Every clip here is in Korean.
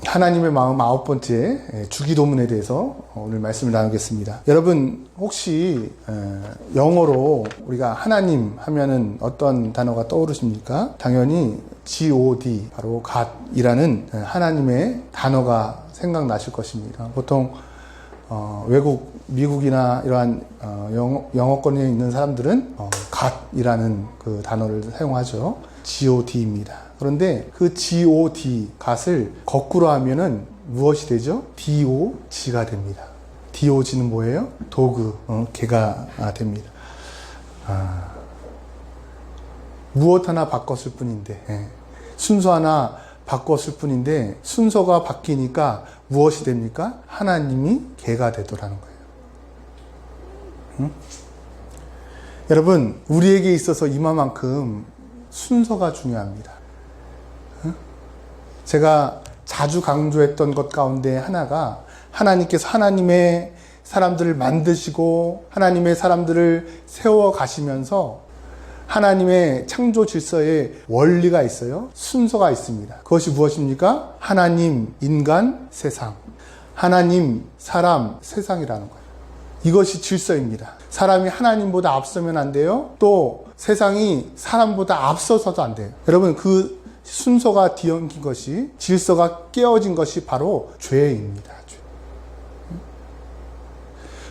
하나님의 마음 9번째 주기도문에 대해서 오늘 말씀을 나누겠습니다. 여러분 혹시 영어로 우리가 하나님 하면은 어떤 단어가 떠오르십니까? 당연히 God, 바로 God이라는 하나님의 단어가 생각나실 것입니다. 보통 외국, 미국이나 이러한 영어권에 있는 사람들은 God이라는 그 단어를 사용하죠. God입니다. 그런데 그 God, God을 거꾸로 하면은 무엇이 되죠? DOG가 됩니다. DOG는 뭐예요? 도구, 개가 됩니다. 무엇 하나 바꿨을 뿐인데, 순서 하나 바꿨을 뿐인데 순서가 바뀌니까 무엇이 됩니까? 하나님이 개가 되더라는 거예요. 여러분, 우리에게 있어서 이만큼 순서가 중요합니다. 제가 자주 강조했던 것 가운데 하나가 하나님께서 하나님의 사람들을 만드시고 하나님의 사람들을 세워 가시면서 하나님의 창조 질서에 원리가 있어요. 순서가 있습니다. 그것이 무엇입니까? 하나님, 인간, 세상. 하나님, 사람, 세상이라는 거예요. 이것이 질서입니다. 사람이 하나님보다 앞서면 안 돼요. 또 세상이 사람보다 앞서서도 안 돼요. 여러분, 그 순서가 뒤엉킨 것이, 질서가 깨어진 것이 바로 죄입니다. 죄.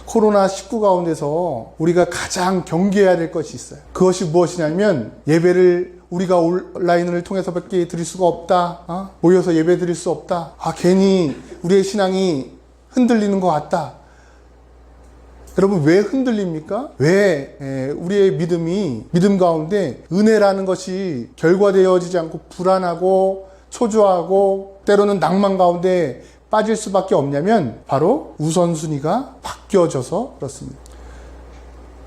코로나19 가운데서 우리가 가장 경계해야 될 것이 있어요. 그것이 무엇이냐면 예배를 우리가 온라인을 통해서밖에 드릴 수가 없다. 모여서 예배 드릴 수 없다. 괜히 우리의 신앙이 흔들리는 것 같다. 여러분, 왜 흔들립니까? 왜 우리의 믿음 가운데 은혜라는 것이 결과되어지지 않고 불안하고 초조하고 때로는 낭만 가운데 빠질 수밖에 없냐면 바로 우선순위가 바뀌어져서 그렇습니다.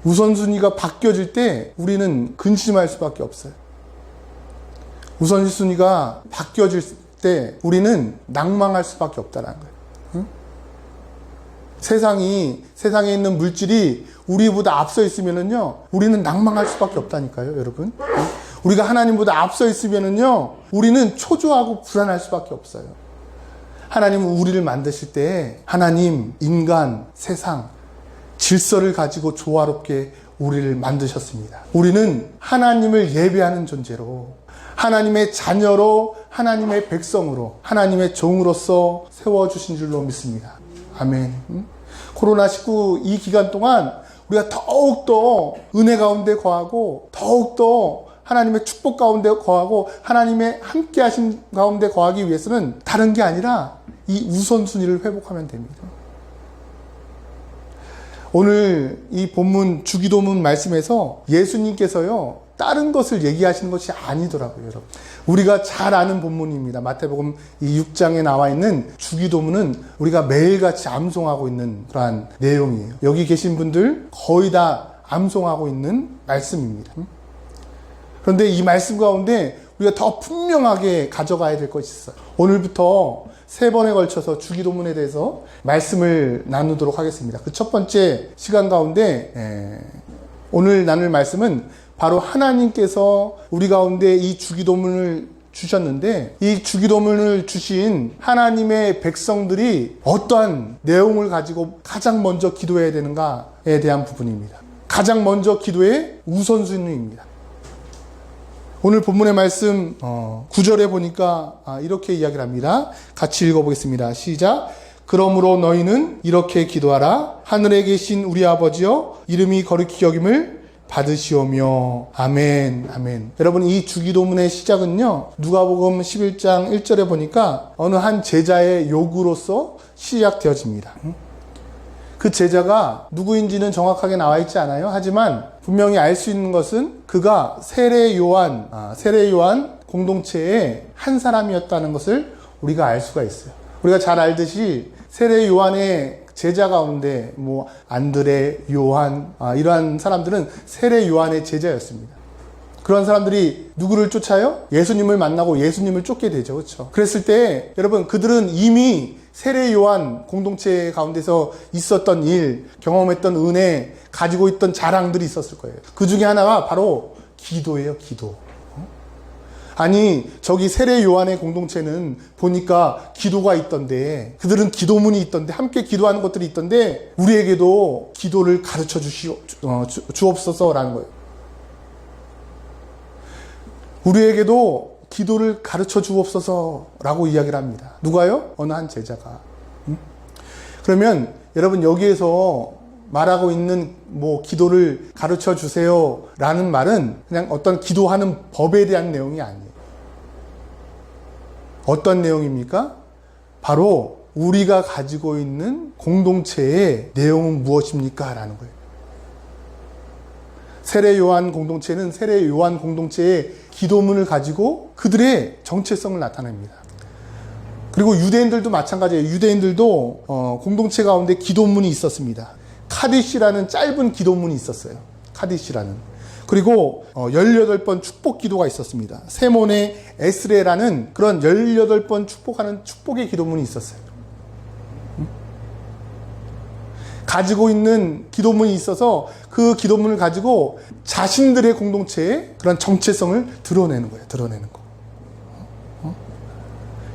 우선순위가 바뀌어질 때 우리는 근심할 수밖에 없어요. 우선순위가 바뀌어질 때 우리는 낭망할 수밖에 없다는 거예요. 세상에 있는 물질이 우리보다 앞서 있으면은요, 우리는 낭망할 수밖에 없다니까요, 여러분. 우리가 하나님보다 앞서 있으면은요, 우리는 초조하고 불안할 수밖에 없어요. 하나님은 우리를 만드실 때 하나님, 인간, 세상, 질서를 가지고 조화롭게 우리를 만드셨습니다. 우리는 하나님을 예배하는 존재로, 하나님의 자녀로, 하나님의 백성으로, 하나님의 종으로서 세워주신 줄로 믿습니다. 아멘. 코로나19 이 기간 동안 우리가 더욱더 은혜 가운데 거하고 더욱더 하나님의 축복 가운데 거하고 하나님의 함께 하신 가운데 거하기 위해서는 다른 게 아니라 이 우선순위를 회복하면 됩니다. 오늘 이 본문 주기도문 말씀에서 예수님께서요, 다른 것을 얘기하시는 것이 아니더라고요, 여러분. 우리가 잘 아는 본문입니다. 마태복음 이 6장에 나와 있는 주기도문은 우리가 매일같이 암송하고 있는 그러한 내용이에요. 여기 계신 분들 거의 다 암송하고 있는 말씀입니다. 그런데 이 말씀 가운데 우리가 더 분명하게 가져가야 될 것이 있어요. 오늘부터 3번에 걸쳐서 주기도문에 대해서 말씀을 나누도록 하겠습니다. 그 첫 번째 시간 가운데 오늘 나눌 말씀은 바로 하나님께서 우리 가운데 이 주기도문을 주셨는데 이 주기도문을 주신 하나님의 백성들이 어떠한 내용을 가지고 가장 먼저 기도해야 되는가에 대한 부분입니다. 가장 먼저 기도의 우선순위입니다. 오늘 본문의 말씀 9절에 보니까 이렇게 이야기를 합니다. 같이 읽어보겠습니다. 시작. 그러므로 너희는 이렇게 기도하라. 하늘에 계신 우리 아버지여, 이름이 거룩히 여김을 받으시오며. 아멘, 아멘. 여러분, 이 주기도문의 시작은요, 누가복음 11장 1절에 보니까 어느 한 제자의 요구로서 시작되어집니다. 그 제자가 누구인지는 정확하게 나와 있지 않아요. 하지만 분명히 알 수 있는 것은 그가 세례 요한 공동체의 한 사람이었다는 것을 우리가 알 수가 있어요. 우리가 잘 알듯이 세례 요한의 제자 가운데 안드레, 요한 이러한 사람들은 세례 요한의 제자였습니다. 그런 사람들이 누구를 쫓아요? 예수님을 만나고 예수님을 쫓게 되죠. 그렇죠? 그랬을 때 여러분, 그들은 이미 세례 요한 공동체 가운데서 있었던 일, 경험했던 은혜, 가지고 있던 자랑들이 있었을 거예요. 그 중에 하나가 바로 기도예요. 기도. 아니 저기 세례 요한의 공동체는 보니까 기도가 있던데, 그들은 기도문이 있던데, 함께 기도하는 것들이 있던데 우리에게도 기도를 가르쳐 주옵소서라는 거예요. 우리에게도 기도를 가르쳐 주옵소서라고 이야기를 합니다. 누가요? 어느 한 제자가. 그러면 여러분 여기에서 말하고 있는 기도를 가르쳐 주세요라는 말은 그냥 어떤 기도하는 법에 대한 내용이 아니에요. 어떤 내용입니까? 바로 우리가 가지고 있는 공동체의 내용은 무엇입니까? 라는 거예요. 세례 요한 공동체는 세례 요한 공동체의 기도문을 가지고 그들의 정체성을 나타냅니다. 그리고 유대인들도 마찬가지예요. 유대인들도 공동체 가운데 기도문이 있었습니다. 카디시라는 짧은 기도문이 있었어요. 카디시라는. 그리고 18번 축복 기도가 있었습니다. 세몬의 에스레라는 그런 18번 축복하는 축복의 기도문이 있었어요. 가지고 있는 기도문이 있어서 그 기도문을 가지고 자신들의 공동체의 그런 정체성을 드러내는 거예요. 드러내는 거.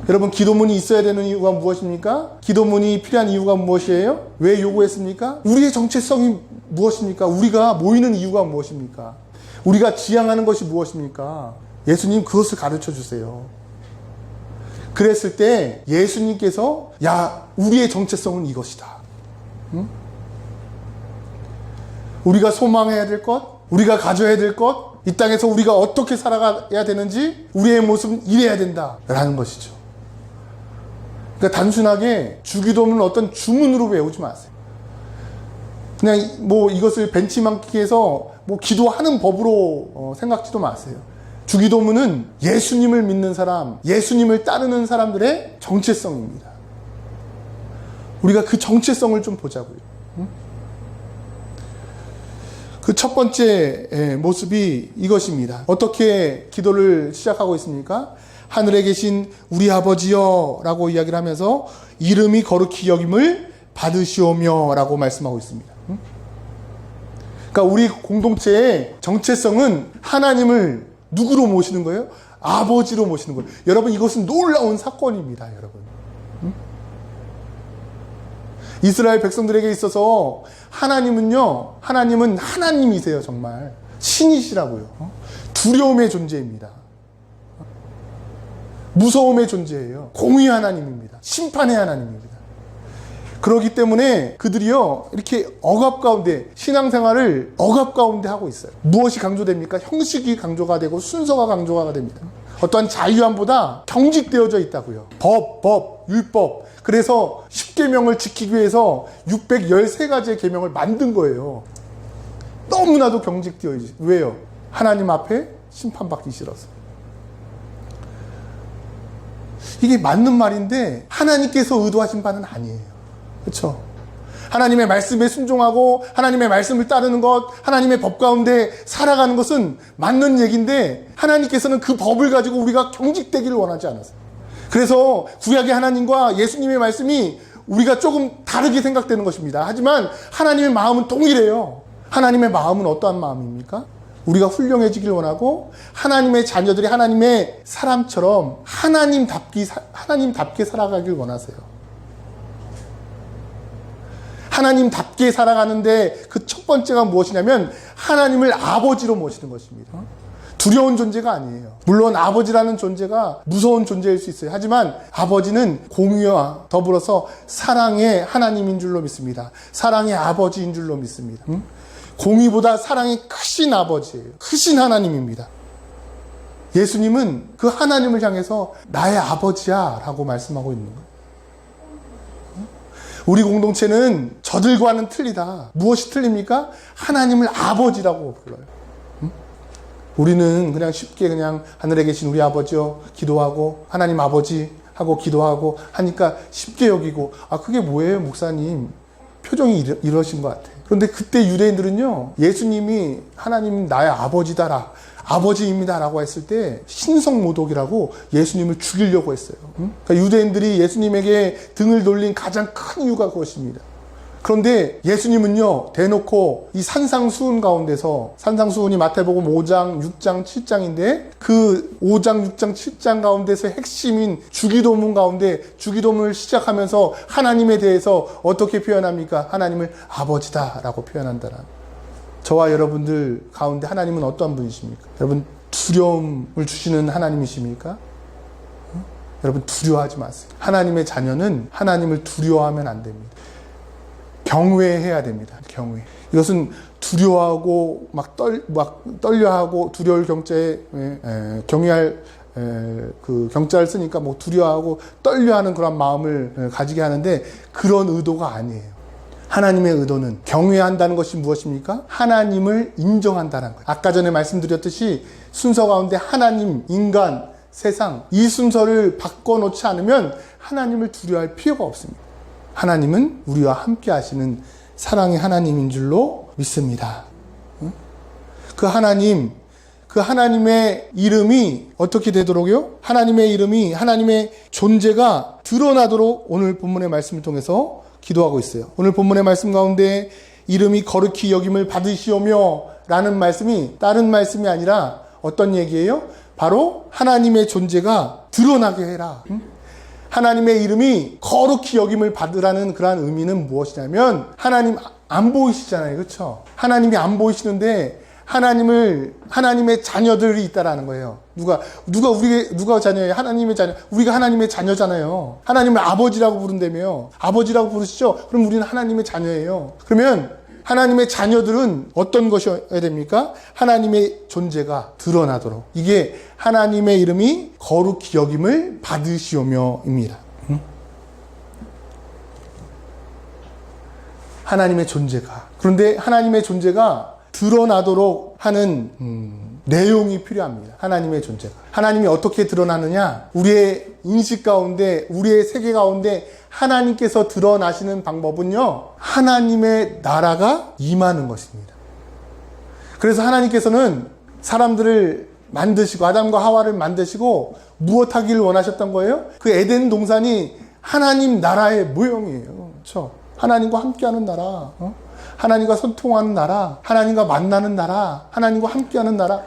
여러분, 기도문이 있어야 되는 이유가 무엇입니까? 기도문이 필요한 이유가 무엇이에요? 왜 요구했습니까? 우리의 정체성이 무엇입니까? 우리가 모이는 이유가 무엇입니까? 우리가 지향하는 것이 무엇입니까? 예수님 그것을 가르쳐 주세요. 그랬을 때 예수님께서 우리의 정체성은 이것이다. 응? 우리가 소망해야 될 것, 우리가 가져야 될 것, 이 땅에서 우리가 어떻게 살아가야 되는지 우리의 모습은 이래야 된다라는 것이죠. 그러니까 단순하게 주기도문은 어떤 주문으로 외우지 마세요. 그냥 이것을 벤치마킹해서 기도하는 법으로 생각지도 마세요. 주기도문은 예수님을 믿는 사람, 예수님을 따르는 사람들의 정체성입니다. 우리가 그 정체성을 좀 보자고요. 그 첫 번째 모습이 이것입니다. 어떻게 기도를 시작하고 있습니까? 하늘에 계신 우리 아버지여 라고 이야기를 하면서 이름이 거룩히 여김을 받으시오며 라고 말씀하고 있습니다. 그러니까 우리 공동체의 정체성은 하나님을 누구로 모시는 거예요? 아버지로 모시는 거예요. 여러분, 이것은 놀라운 사건입니다. 여러분, 이스라엘 백성들에게 있어서 하나님은 하나님이세요. 정말 신이시라고요. 두려움의 존재입니다. 무서움의 존재예요. 공의 하나님입니다. 심판의 하나님입니다. 그렇기 때문에 그들이요, 이렇게 억압 가운데, 신앙생활을 억압 가운데 하고 있어요. 무엇이 강조됩니까? 형식이 강조가 되고 순서가 강조가 됩니다. 어떠한 자유함보다 경직되어져 있다고요. 법, 율법. 그래서 10계명을 지키기 위해서 613가지의 계명을 만든 거예요. 너무나도 경직되어 있어요. 왜요? 하나님 앞에 심판받기 싫어서. 이게 맞는 말인데 하나님께서 의도하신 바는 아니에요. 그렇죠? 하나님의 말씀에 순종하고 하나님의 말씀을 따르는 것, 하나님의 법 가운데 살아가는 것은 맞는 얘기인데 하나님께서는 그 법을 가지고 우리가 경직되기를 원하지 않았어요. 그래서 구약의 하나님과 예수님의 말씀이 우리가 조금 다르게 생각되는 것입니다. 하지만 하나님의 마음은 동일해요. 하나님의 마음은 어떠한 마음입니까? 우리가 훌륭해지길 원하고 하나님의 자녀들이 하나님의 사람처럼 하나님답게 살아가길 원하세요. 하나님답게 살아가는데 그 첫 번째가 무엇이냐면 하나님을 아버지로 모시는 것입니다. 두려운 존재가 아니에요. 물론 아버지라는 존재가 무서운 존재일 수 있어요. 하지만 아버지는 공의와 더불어서 사랑의 하나님인 줄로 믿습니다. 사랑의 아버지인 줄로 믿습니다. 공의보다 사랑이 크신 아버지예요. 크신 하나님입니다. 예수님은 그 하나님을 향해서 나의 아버지야 라고 말씀하고 있는 거예요. 우리 공동체는 저들과는 틀리다. 무엇이 틀립니까? 하나님을 아버지라고 불러요. 우리는 그냥 쉽게 그냥 하늘에 계신 우리 아버지요 기도하고 하나님 아버지 하고 기도하고 하니까 쉽게 여기고, 그게 뭐예요 목사님? 표정이 이러신 것 같아요. 그런데 그때 유대인들은요, 예수님이 하나님 나의 아버지입니다 라고 했을 때 신성모독이라고 예수님을 죽이려고 했어요. 그러니까 유대인들이 예수님에게 등을 돌린 가장 큰 이유가 그것입니다. 그런데 예수님은요, 대놓고 이 산상수훈 가운데서, 산상수훈이 마태복음 5장, 6장, 7장인데 그 5장, 6장, 7장 가운데서 핵심인 주기도문 가운데 주기도문을 시작하면서 하나님에 대해서 어떻게 표현합니까? 하나님을 아버지다라고 표현한다라. 저와 여러분들 가운데 하나님은 어떠한 분이십니까? 여러분, 두려움을 주시는 하나님이십니까? 여러분, 두려워하지 마세요. 하나님의 자녀는 하나님을 두려워하면 안 됩니다. 경외해야 됩니다. 경외. 이것은 두려워하고 막 떨려하고 두려울 경자에 경외할 그 경자를 쓰니까 뭐 두려워하고 떨려하는 그런 마음을 가지게 하는데 그런 의도가 아니에요. 하나님의 의도는 경외한다는 것이 무엇입니까? 하나님을 인정한다는 거예요. 아까 전에 말씀드렸듯이 순서 가운데 하나님, 인간, 세상 이 순서를 바꿔놓지 않으면 하나님을 두려워할 필요가 없습니다. 하나님은 우리와 함께 하시는 사랑의 하나님인 줄로 믿습니다. 그 하나님, 그 하나님의 이름이 어떻게 되도록요? 하나님의 이름이, 하나님의 존재가 드러나도록 오늘 본문의 말씀을 통해서 기도하고 있어요. 오늘 본문의 말씀 가운데 이름이 거룩히 여김을 받으시오며 라는 말씀이 다른 말씀이 아니라 어떤 얘기예요? 바로 하나님의 존재가 드러나게 해라. 하나님의 이름이 거룩히 여김을 받으라는 그러한 의미는 무엇이냐면 하나님 안 보이시잖아요. 그렇죠? 하나님이 안 보이시는데 하나님의 자녀들이 있다라는 거예요. 누가 자녀예요? 하나님의 자녀. 우리가 하나님의 자녀잖아요. 하나님을 아버지라고 부른다며. 아버지라고 부르시죠? 그럼 우리는 하나님의 자녀예요. 그러면 하나님의 자녀들은 어떤 것이어야 됩니까? 하나님의 존재가 드러나도록. 이게 하나님의 이름이 거룩히 여김을 받으시오며입니다. 하나님의 존재가. 그런데 하나님의 존재가 드러나도록 하는 내용이 필요합니다. 하나님의 존재가. 하나님이 어떻게 드러나느냐? 우리의 인식 가운데, 우리의 세계 가운데 하나님께서 드러나시는 방법은요, 하나님의 나라가 임하는 것입니다. 그래서 하나님께서는 사람들을 만드시고, 아담과 하와를 만드시고, 무엇 하기를 원하셨던 거예요? 그 에덴 동산이 하나님 나라의 모형이에요. 그렇죠? 하나님과 함께하는 나라, 하나님과 소통하는 나라, 하나님과 만나는 나라, 하나님과 함께하는 나라.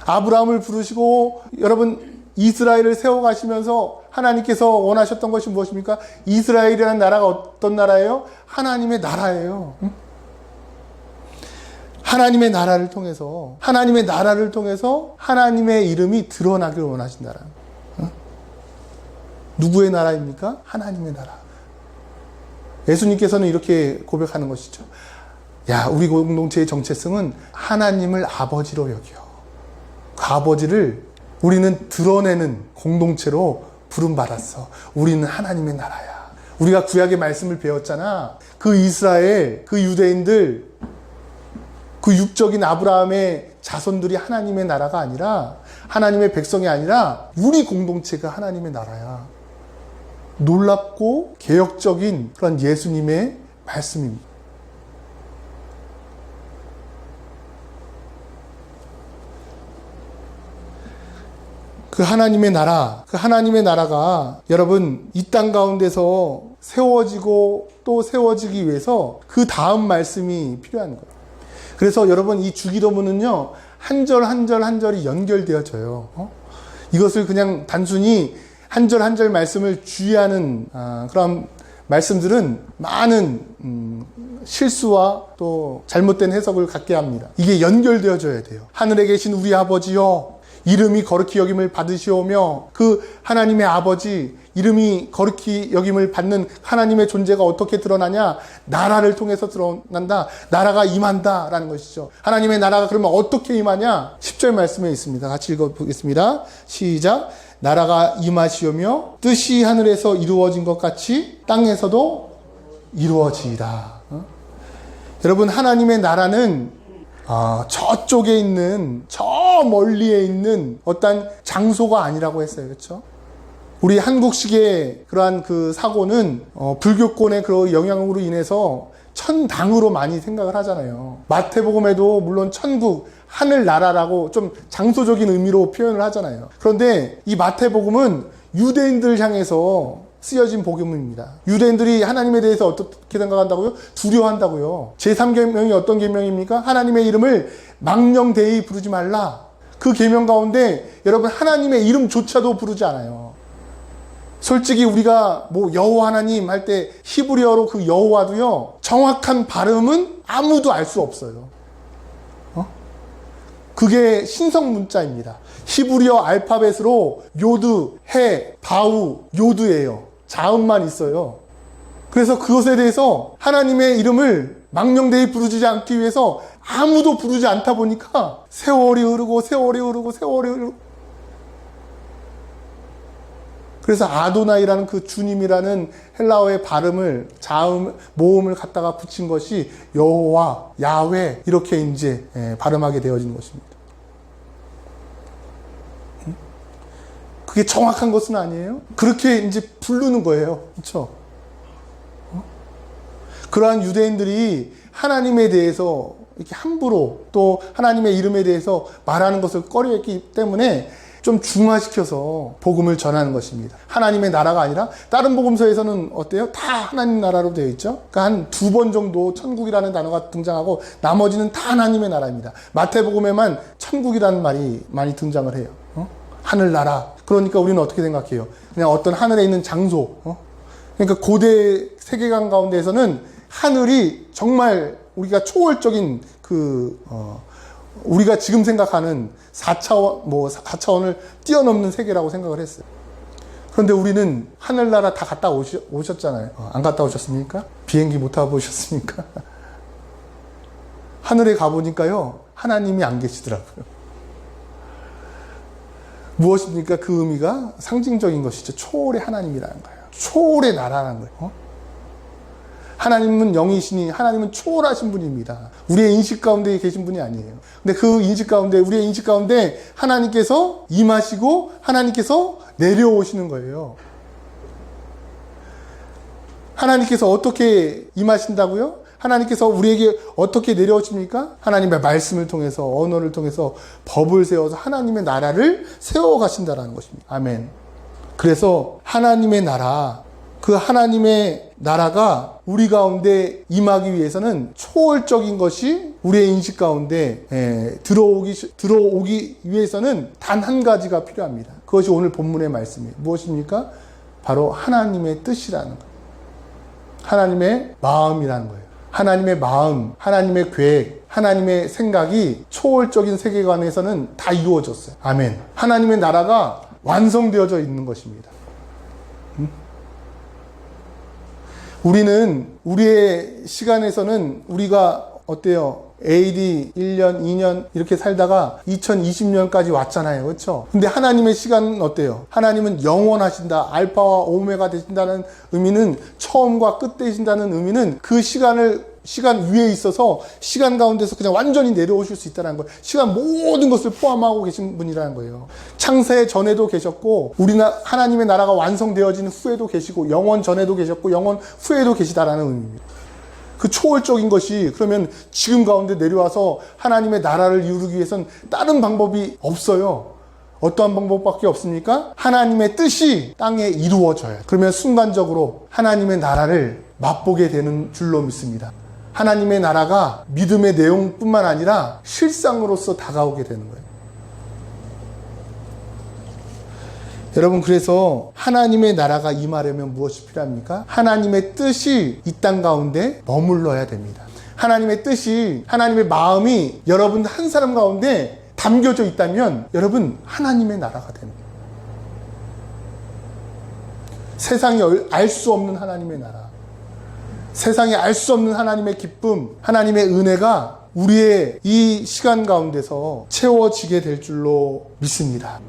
아브라함을 부르시고 여러분 이스라엘을 세워가시면서 하나님께서 원하셨던 것이 무엇입니까? 이스라엘이라는 나라가 어떤 나라예요? 하나님의 나라예요. 하나님의 나라를 통해서 하나님의 이름이 드러나기를 원하신다라. 누구의 나라입니까? 하나님의 나라. 예수님께서는 이렇게 고백하는 것이죠. 야, 우리 공동체의 정체성은 하나님을 아버지로 여겨. 그 아버지를 우리는 드러내는 공동체로 부름받았어. 우리는 하나님의 나라야. 우리가 구약의 말씀을 배웠잖아. 그 이스라엘, 그 유대인들, 그 육적인 아브라함의 자손들이 하나님의 나라가 아니라, 하나님의 백성이 아니라 우리 공동체가 하나님의 나라야. 놀랍고 개혁적인 그런 예수님의 말씀입니다. 그 하나님의 나라가 여러분 이 땅 가운데서 세워지고 또 세워지기 위해서 그 다음 말씀이 필요한 거예요. 그래서 여러분 이 주기도문은요, 한 절 한 절 한 절이 연결되어져요. 이것을 그냥 단순히 한 절 한 절 말씀을 주의하는 그런 말씀들은 많은 실수와 또 잘못된 해석을 갖게 합니다. 이게 연결되어져야 돼요. 하늘에 계신 우리 아버지여, 이름이 거룩히 여김을 받으시오며, 그 하나님의 아버지, 이름이 거룩히 여김을 받는 하나님의 존재가 어떻게 드러나냐? 나라를 통해서 드러난다. 나라가 임한다 라는 것이죠. 하나님의 나라가 그러면 어떻게 임하냐? 10절 말씀에 있습니다. 같이 읽어보겠습니다. 시작. 나라가 임하시오며 뜻이 하늘에서 이루어진 것 같이 땅에서도 이루어지이다. 여러분, 하나님의 나라는 저쪽에 있는, 저 멀리에 있는 어떤 장소가 아니라고 했어요. 그렇죠? 우리 한국식의 그러한 그 사고는 불교권의 그 영향으로 인해서 천당으로 많이 생각을 하잖아요. 마태복음에도 물론 천국, 하늘나라라고 좀 장소적인 의미로 표현을 하잖아요. 그런데 이 마태복음은 유대인들 향해서 쓰여진 복음입니다. 유대인들이 하나님에 대해서 어떻게 생각한다고요? 두려워한다고요. 제3계명이 어떤 계명입니까? 하나님의 이름을 망령되이 부르지 말라. 그 계명 가운데 여러분 하나님의 이름조차도 부르지 않아요. 솔직히 우리가 뭐 여호와 하나님 할 때 히브리어로 그 여호와도요, 정확한 발음은 아무도 알 수 없어요. 그게 신성 문자입니다. 히브리어 알파벳으로 요드, 해, 바우, 요드예요. 자음만 있어요. 그래서 그것에 대해서 하나님의 이름을 망령되이 부르지 않기 위해서 아무도 부르지 않다 보니까 세월이 흐르고 세월이 흐르고 세월이 흐르고, 그래서 아도나이라는 그 주님이라는 헬라어의 발음을 자음, 모음을 갖다가 붙인 것이 여호와, 야훼 이렇게 이제 발음하게 되어지는 것입니다. 그게 정확한 것은 아니에요. 그렇게 이제 부르는 거예요. 그렇죠? 그러한 유대인들이 하나님에 대해서 이렇게 함부로 또 하나님의 이름에 대해서 말하는 것을 꺼려했기 때문에 좀 중화시켜서 복음을 전하는 것입니다. 하나님의 나라가 아니라 다른 복음서에서는 어때요? 다 하나님 나라로 되어 있죠. 그러니까 한 2번 정도 천국이라는 단어가 등장하고 나머지는 다 하나님의 나라입니다. 마태복음에만 천국이라는 말이 많이 등장을 해요. 하늘나라. 그러니까 우리는 어떻게 생각해요? 그냥 어떤 하늘에 있는 장소. 그러니까 고대 세계관 가운데에서는 하늘이 정말 우리가 초월적인 우리가 지금 생각하는 4차원을 뛰어넘는 세계라고 생각을 했어요. 그런데 우리는 하늘나라 다 갔다 오셨잖아요. 안 갔다 오셨습니까? 비행기 못 타보셨습니까? 하늘에 가보니까요, 하나님이 안 계시더라고요. 무엇입니까? 그 의미가 상징적인 것이죠. 초월의 하나님이라는 거예요. 초월의 나라라는 거예요. 하나님은 영이시니 하나님은 초월하신 분입니다. 우리의 인식 가운데 계신 분이 아니에요. 근데 그 인식 가운데, 우리의 인식 가운데 하나님께서 임하시고 하나님께서 내려오시는 거예요. 하나님께서 어떻게 임하신다고요? 하나님께서 우리에게 어떻게 내려오십니까? 하나님의 말씀을 통해서, 언어를 통해서 법을 세워서 하나님의 나라를 세워가신다는 것입니다. 아멘. 그래서 하나님의 나라, 그 하나님의 나라가 우리 가운데 임하기 위해서는 초월적인 것이 우리의 인식 가운데 들어오기 위해서는 단 한 가지가 필요합니다. 그것이 오늘 본문의 말씀이에요. 무엇입니까? 바로 하나님의 뜻이라는 거예요. 하나님의 마음이라는 거예요. 하나님의 마음, 하나님의 계획, 하나님의 생각이 초월적인 세계관에서는 다 이루어졌어요. 아멘. 하나님의 나라가 완성되어져 있는 것입니다. 우리는 우리의 시간에서는 우리가 어때요? AD 1년, 2년 이렇게 살다가 2020년까지 왔잖아요. 그렇죠? 근데 하나님의 시간은 어때요? 하나님은 영원하신다. 알파와 오메가 되신다는 의미는, 처음과 끝 되신다는 의미는 그 시간 위에 있어서 시간 가운데서 그냥 완전히 내려오실 수 있다는 거예요. 시간 모든 것을 포함하고 계신 분이라는 거예요. 창세 전에도 계셨고, 하나님의 나라가 완성되어진 후에도 계시고, 영원 전에도 계셨고, 영원 후에도 계시다라는 의미입니다. 그 초월적인 것이 그러면 지금 가운데 내려와서 하나님의 나라를 이루기 위해서는 다른 방법이 없어요. 어떠한 방법밖에 없습니까? 하나님의 뜻이 땅에 이루어져요. 그러면 순간적으로 하나님의 나라를 맛보게 되는 줄로 믿습니다. 하나님의 나라가 믿음의 내용뿐만 아니라 실상으로서 다가오게 되는 거예요. 여러분, 그래서 하나님의 나라가 임하려면 무엇이 필요합니까? 하나님의 뜻이 이 땅 가운데 머물러야 됩니다. 하나님의 뜻이, 하나님의 마음이 여러분 한 사람 가운데 담겨져 있다면 여러분 하나님의 나라가 되는 거예요. 세상이 알 수 없는 하나님의 나라, 세상이 알 수 없는 하나님의 기쁨, 하나님의 은혜가 우리의 이 시간 가운데서 채워지게 될 줄로 믿습니다.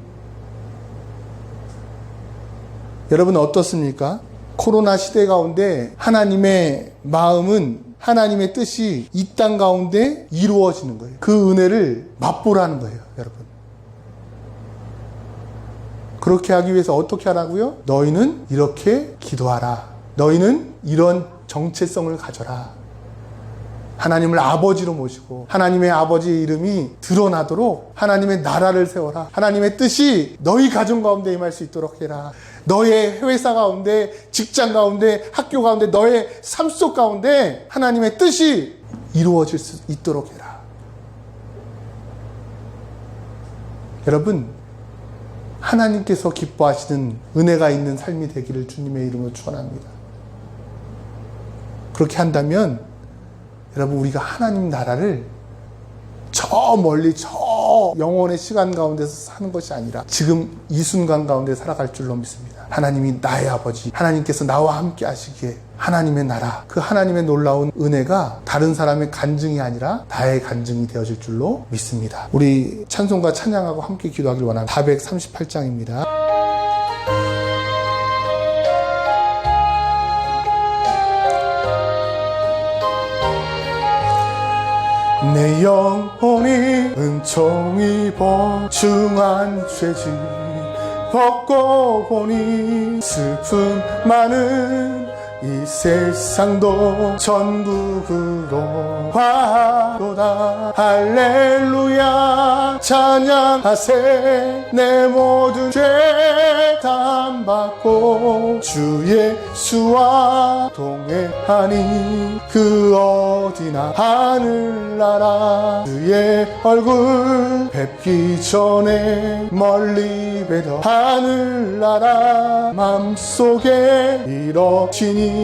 여러분 어떻습니까? 코로나 시대 가운데 하나님의 마음은, 하나님의 뜻이 이 땅 가운데 이루어지는 거예요. 그 은혜를 맛보라는 거예요, 여러분. 그렇게 하기 위해서 어떻게 하라고요? 너희는 이렇게 기도하라. 너희는 이런 정체성을 가져라. 하나님을 아버지로 모시고 하나님의 아버지의 이름이 드러나도록 하나님의 나라를 세워라. 하나님의 뜻이 너희 가정 가운데 임할 수 있도록 해라. 너의 회사 가운데, 직장 가운데, 학교 가운데, 너의 삶 속 가운데 하나님의 뜻이 이루어질 수 있도록 해라. 여러분, 하나님께서 기뻐하시는 은혜가 있는 삶이 되기를 주님의 이름으로 축원합니다. 그렇게 한다면 여러분, 우리가 하나님 나라를 저 멀리 저 영혼의 시간 가운데서 사는 것이 아니라 지금 이 순간 가운데 살아갈 줄로 믿습니다. 하나님이 나의 아버지, 하나님께서 나와 함께 하시기에 하나님의 나라, 그 하나님의 놀라운 은혜가 다른 사람의 간증이 아니라 나의 간증이 되어질 줄로 믿습니다. 우리 찬송과 찬양하고 함께 기도하길 원합니다. 438장입니다. 내 영혼이 은총 입어 중한 죄짐 벗고 보니 슬픔 많은 이 세상도 전국으로 화도다. 할렐루야 찬양하세. 내 모든 죄 담받고 주 예수와 동행하니 그 어디나 하늘나라. 주의 얼굴 뵙기 전에 멀리 뵈던 하늘나라. 맘속에 이렇지니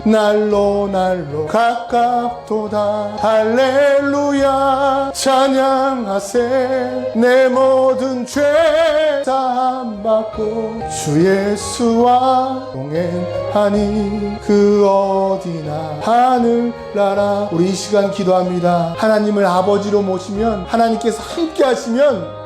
날로 가깝도다. 할렐루야 찬양하세. 내 모든 죄 사함받고 주 예수와 동행하니 그 어디나 하늘나라. 우리 이 시간 기도합니다. 하나님을 아버지로 모시면, 하나님께서 함께 하시면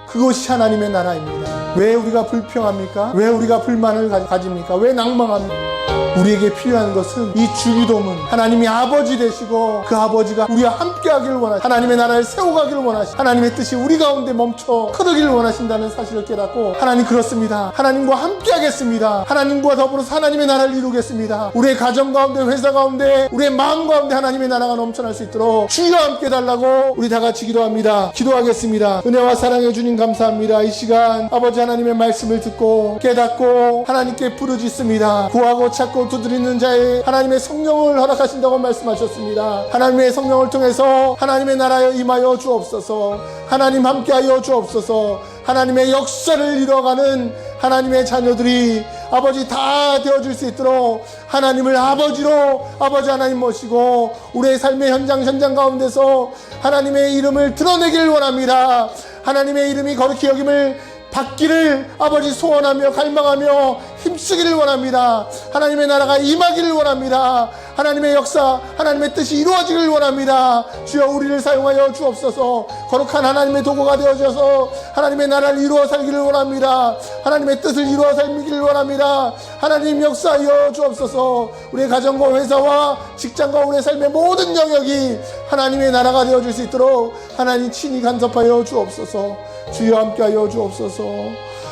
그것이 하나님의 나라입니다. 왜 우리가 불평합니까? 왜 우리가 불만을 가집니까? 왜 낭망합니까? 우리에게 필요한 것은 이 주기도문, 하나님이 아버지 되시고 그 아버지가 우리와 함께 하기를 원하시고 하나님의 나라를 세워가기를 원하시고 하나님의 뜻이 우리 가운데 멈춰 흐르기를 원하신다는 사실을 깨닫고, 하나님 그렇습니다. 하나님과 함께 하겠습니다. 하나님과 더불어서 하나님의 나라를 이루겠습니다. 우리의 가정 가운데, 회사 가운데, 우리의 마음 가운데 하나님의 나라가 넘쳐날 수 있도록 주여 함께 달라고 우리 다 같이 기도합니다. 기도하겠습니다. 은혜와 사랑해 주님 감사합니다. 이 시간 아버지 하나님의 말씀을 듣고 깨닫고 하나님께 부르짖습니다. 구하고 찾고 두드리는 자의 하나님의 성령을 허락하신다고 말씀하셨습니다. 하나님의 성령을 통해서 하나님의 나라에 임하여 주옵소서. 하나님 함께하여 주옵소서. 하나님의 역사를 이뤄가는 하나님의 자녀들이 아버지 다 되어줄 수 있도록 하나님을 아버지로, 아버지 하나님 모시고 우리의 삶의 현장 가운데서 하나님의 이름을 드러내기를 원합니다. 하나님의 이름이 거룩히 여김을 받기를 아버지 소원하며 갈망하며 힘쓰기를 원합니다. 하나님의 나라가 임하기를 원합니다. 하나님의 역사, 하나님의 뜻이 이루어지기를 원합니다. 주여 우리를 사용하여 주옵소서. 거룩한 하나님의 도구가 되어져서 하나님의 나라를 이루어 살기를 원합니다. 하나님의 뜻을 이루어 살기를 원합니다. 하나님 역사하여 주옵소서. 우리의 가정과 회사와 직장과 우리의 삶의 모든 영역이 하나님의 나라가 되어줄 수 있도록 하나님 친히 간섭하여 주옵소서. 주여 함께하여 주옵소서.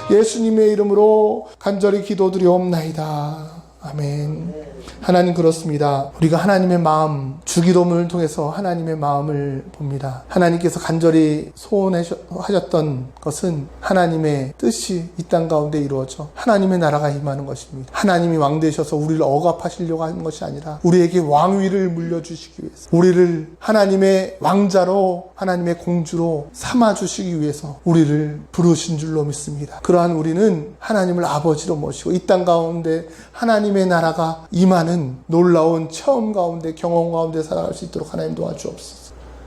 예수님의 이름으로 간절히 기도드리옵나이다. 아멘. 하나님 그렇습니다. 우리가 하나님의 마음, 주기도문을 통해서 하나님의 마음을 봅니다. 하나님께서 간절히 소원하셨던 것은 하나님의 뜻이 이 땅 가운데 이루어져 하나님의 나라가 임하는 것입니다. 하나님이 왕 되셔서 우리를 억압하시려고 하는 것이 아니라 우리에게 왕위를 물려주시기 위해서, 우리를 하나님의 왕자로, 하나님의 공주로 삼아주시기 위해서 우리를 부르신 줄로 믿습니다. 그러한 우리는 하나님을 아버지로 모시고 이 땅 가운데 하나님의 나라가 임하는 놀라운 체험 가운데, 경험 가운데 살아갈 수 있도록 하나님 도와주옵소서.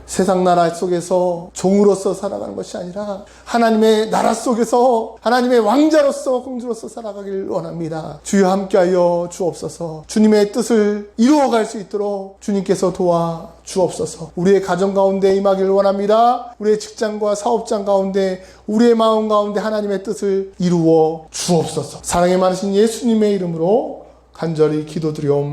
세상 나라 속에서 종으로서 살아가는 것이 아니라 하나님의 나라 속에서 하나님의 왕자로서, 공주로서 살아가길 원합니다. 주여 함께하여 주옵소서. 주님의 뜻을 이루어갈 수 있도록 주님께서 도와 주옵소서. 우리의 가정 가운데 임하기를 원합니다. 우리의 직장과 사업장 가운데, 우리의 마음 가운데 하나님의 뜻을 이루어 주옵소서. 사랑에 많으신 예수님의 이름으로 간절히 기도드리옵나이다.